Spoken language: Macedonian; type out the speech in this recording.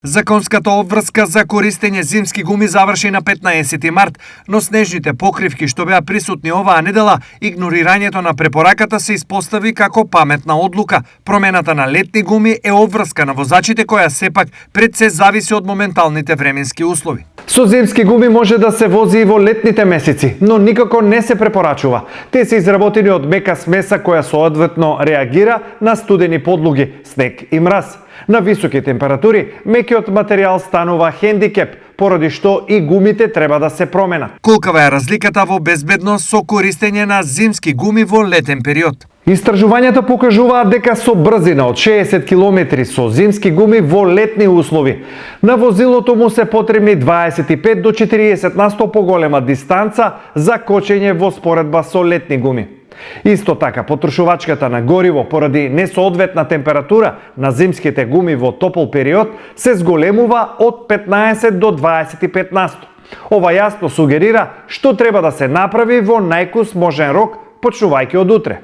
Законската обврска за користење зимски гуми заврши на 15 март, но снежните покривки што беа присутни оваа недела, игнорирањето на препораката се испостави како паметна одлука. Промената на летни гуми е обврска на возачите која сепак пред се зависи од моменталните временски услови. Со зимски гуми може да се вози и во летните месеци, но никако не се препорачува. Те се изработени од мека смеса која соодветно реагира на студени подлуги, снег и мраз. На високи температури, мекиот материјал станува хендикеп, поради што и гумите треба да се променат. Колкава е разликата во безбедност со користење на зимски гуми во летен период? Истражувањата покажуваат дека со брзина од 60 км со зимски гуми во летни услови, на возилото му се потребни 25 до 40% поголема дистанца за кочење во споредба со летни гуми. Исто така, потрошувачката на гориво поради несоодветна температура на зимските гуми во топол период се зголемува од 15 до 25%. Ова јасно сугерира што треба да се направи во најкус можен рок, почнувајќи од утре.